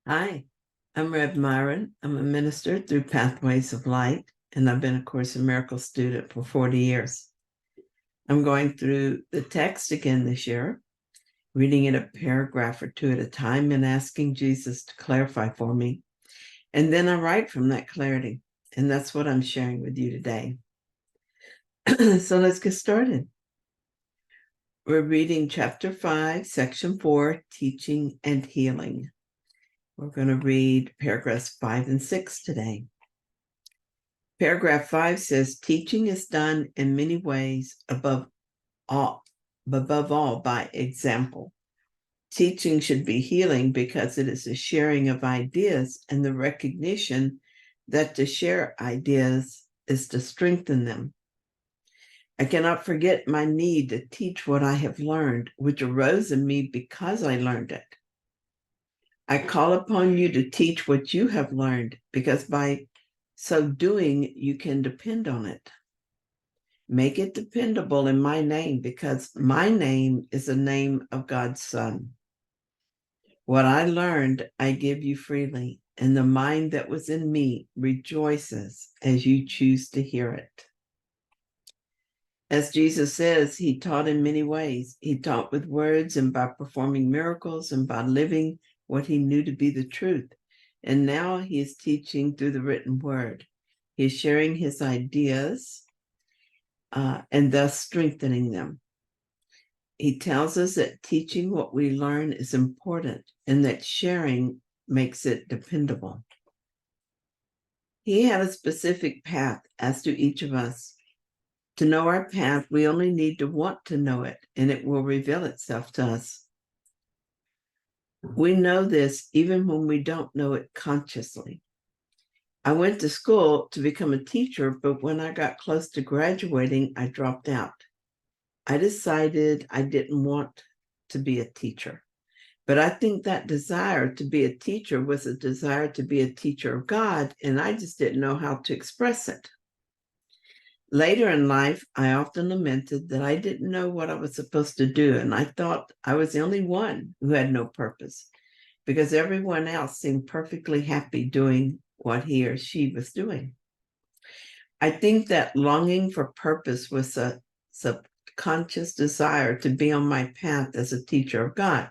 Hi, I'm Rev Myron. I'm a minister through Pathways of Light, and I've been a Course in Miracles student for 40 years. I'm going through the text again this year, reading it a paragraph or two at a time and asking Jesus to clarify for me. And then I write from that clarity, and that's what I'm sharing with you today. So let's get started. We're reading chapter 5, section 4, Teaching and Healing. We're going to read paragraphs 5 and 6 today. Paragraph 5 says, teaching is done in many ways above all by example. Teaching should be healing because it is a sharing of ideas and the recognition that to share ideas is to strengthen them. I cannot forget my need to teach what I have learned, which arose in me because I learned it. I call upon you to teach what you have learned, because by so doing, you can depend on it. Make it dependable in my name, because my name is the name of God's Son. What I learned, I give you freely, and the mind that was in me rejoices as you choose to hear it. As Jesus says, he taught in many ways. He taught with words and by performing miracles and by living what he knew to be the truth. And now he is teaching through the written word. He's sharing his ideas and thus strengthening them. He tells us that teaching what we learn is important and that sharing makes it dependable. He had a specific path as to each of us. To know our path, we only need to want to know it, and it will reveal itself to us. We know this even when we don't know it consciously. I went to school to become a teacher, but when I got close to graduating, I dropped out. I decided I didn't want to be a teacher. But I think that desire to be a teacher was a desire to be a teacher of God, and I just didn't know how to express it. Later in life, I often lamented that I didn't know what I was supposed to do, and I thought I was the only one who had no purpose, because everyone else seemed perfectly happy doing what he or she was doing. I think that longing for purpose was a subconscious desire to be on my path as a teacher of God.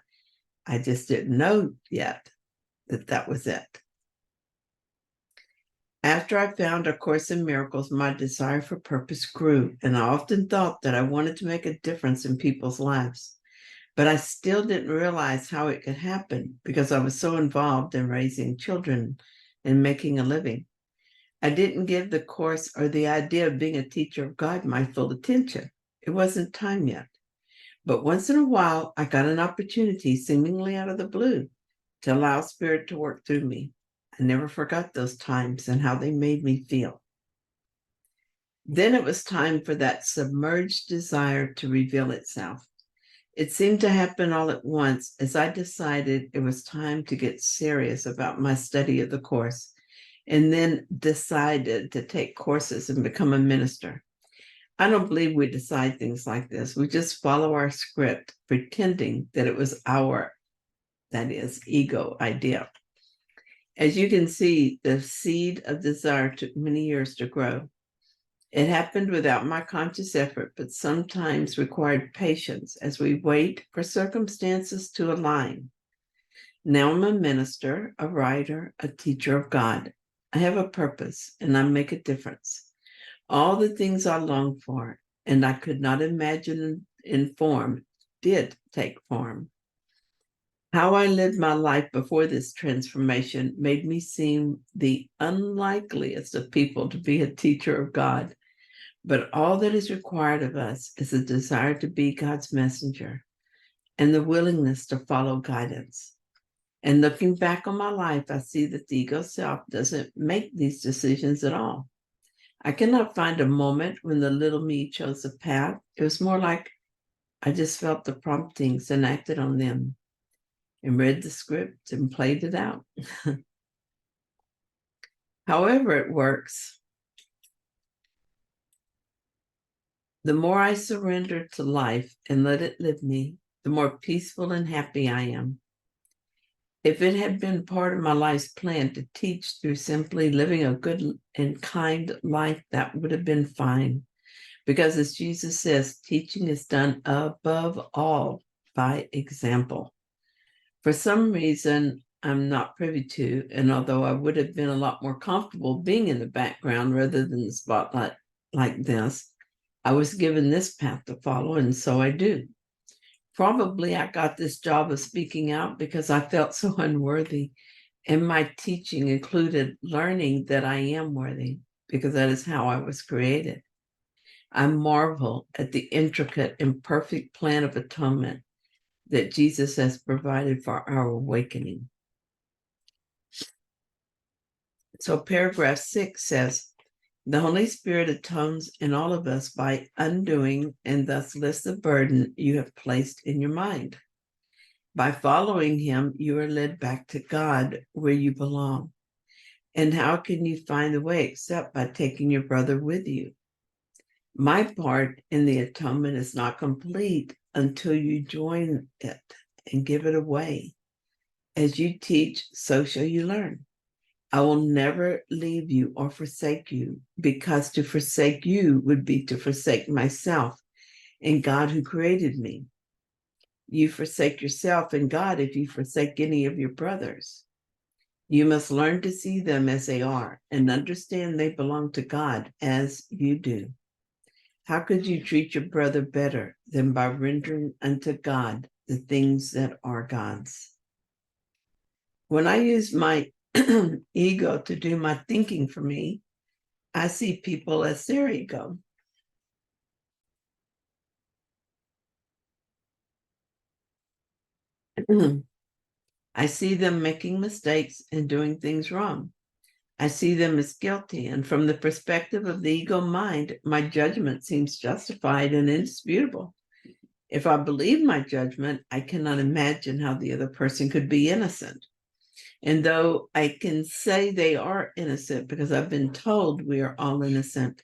I just didn't know yet that that was it. After I found A Course in Miracles, my desire for purpose grew, and I often thought that I wanted to make a difference in people's lives. But I still didn't realize how it could happen because I was so involved in raising children and making a living. I didn't give the course or the idea of being a teacher of God my full attention. It wasn't time yet. But once in a while, I got an opportunity, seemingly out of the blue, to allow Spirit to work through me. I never forgot those times and how they made me feel. Then it was time for that submerged desire to reveal itself. It seemed to happen all at once as I decided it was time to get serious about my study of the course, and then decided to take courses and become a minister. I don't believe we decide things like this. We just follow our script, pretending that it was our, that is, ego idea. As you can see, the seed of desire took many years to grow. It happened without my conscious effort, but sometimes required patience as we wait for circumstances to align. Now I'm a minister, a writer, a teacher of God. I have a purpose and I make a difference. All the things I longed for and I could not imagine in form did take form. How I lived my life before this transformation made me seem the unlikeliest of people to be a teacher of God. But all that is required of us is a desire to be God's messenger and the willingness to follow guidance. And looking back on my life, I see that the ego self doesn't make these decisions at all. I cannot find a moment when the little me chose a path. It was more like I just felt the promptings and acted on them and read the script and played it out. However it works, the more I surrender to life and let it live me, the more peaceful and happy I am. If it had been part of my life's plan to teach through simply living a good and kind life, that would have been fine. Because as Jesus says, teaching is done above all by example. For some reason, I'm not privy to, and although I would have been a lot more comfortable being in the background rather than the spotlight like this, I was given this path to follow, and so I do. Probably I got this job of speaking out because I felt so unworthy, and my teaching included learning that I am worthy, because that is how I was created. I marvel at the intricate and perfect plan of atonement that Jesus has provided for our awakening. So paragraph 6 says, the Holy Spirit atones in all of us by undoing and thus lifts the burden you have placed in your mind. By following him, you are led back to God where you belong. And how can you find the way except by taking your brother with you? My part in the atonement is not complete until you join it and give it away. As you teach, so shall you learn. I will never leave you or forsake you, because to forsake you would be to forsake myself and God who created me. You forsake yourself and God if you forsake any of your brothers. You must learn to see them as they are and understand they belong to God as you do. How could you treat your brother better than by rendering unto God the things that are God's? When I use my ego to do my thinking for me, I see people as their ego. I see them making mistakes and doing things wrong. I see them as guilty, and from the perspective of the ego mind, my judgment seems justified and indisputable. If I believe my judgment, I cannot imagine how the other person could be innocent. And though I can say they are innocent because I've been told we are all innocent,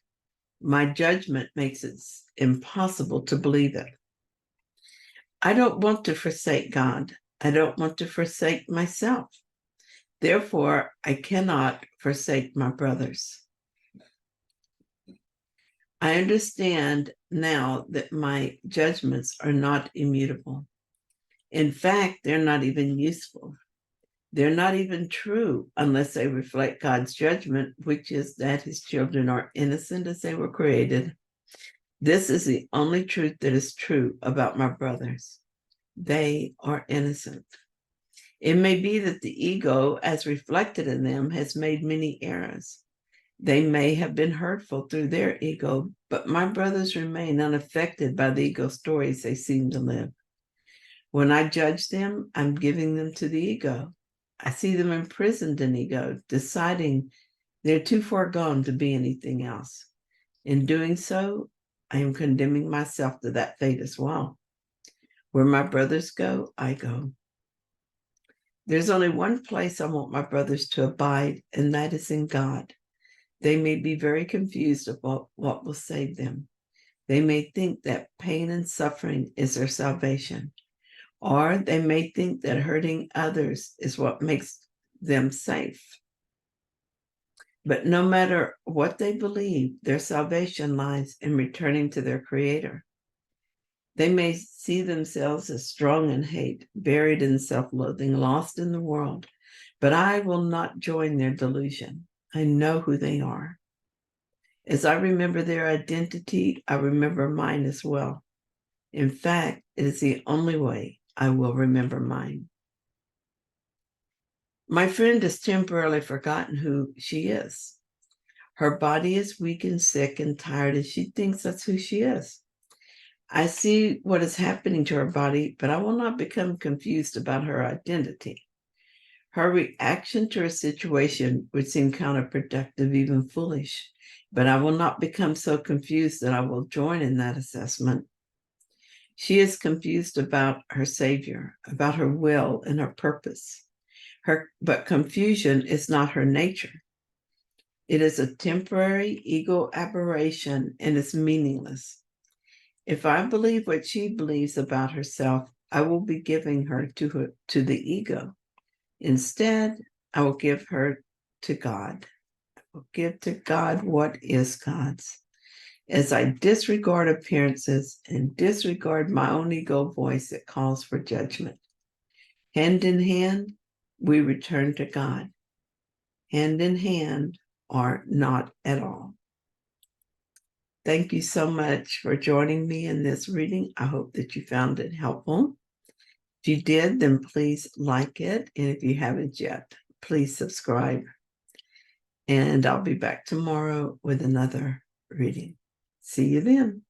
my judgment makes it impossible to believe it. I don't want to forsake God. I don't want to forsake myself. Therefore, I cannot forsake my brothers. I understand now that my judgments are not immutable. In fact, they're not even useful. They're not even true unless they reflect God's judgment, which is that his children are innocent as they were created. This is the only truth that is true about my brothers. They are innocent. It may be that the ego, as reflected in them, has made many errors. They may have been hurtful through their ego, but my brothers remain unaffected by the ego stories they seem to live. When I judge them, I'm giving them to the ego. I see them imprisoned in ego, deciding they're too far gone to be anything else. In doing so, I am condemning myself to that fate as well. Where my brothers go, I go. There's only one place I want my brothers to abide, and that is in God. They may be very confused about what will save them. They may think that pain and suffering is their salvation, or they may think that hurting others is what makes them safe. But no matter what they believe, their salvation lies in returning to their Creator. They may see themselves as strong in hate, buried in self-loathing, lost in the world, but I will not join their delusion. I know who they are. As I remember their identity, I remember mine as well. In fact, it is the only way I will remember mine. My friend has temporarily forgotten who she is. Her body is weak and sick and tired, and she thinks that's who she is. I see what is happening to her body, but I will not become confused about her identity. Her reaction to her situation would seem counterproductive, even foolish, but I will not become so confused that I will join in that assessment. She is confused about her Savior, about her will and her purpose. But confusion is not her nature. It is a temporary ego aberration and is meaningless. If I believe what she believes about herself, I will be giving her to the ego. Instead, I will give her to God. I will give to God what is God's. As I disregard appearances and disregard my own ego voice that calls for judgment. Hand in hand, we return to God. Hand in hand, or not at all. Thank you so much for joining me in this reading. I hope that you found it helpful. If you did, then please like it. And if you haven't yet, please subscribe. And I'll be back tomorrow with another reading. See you then.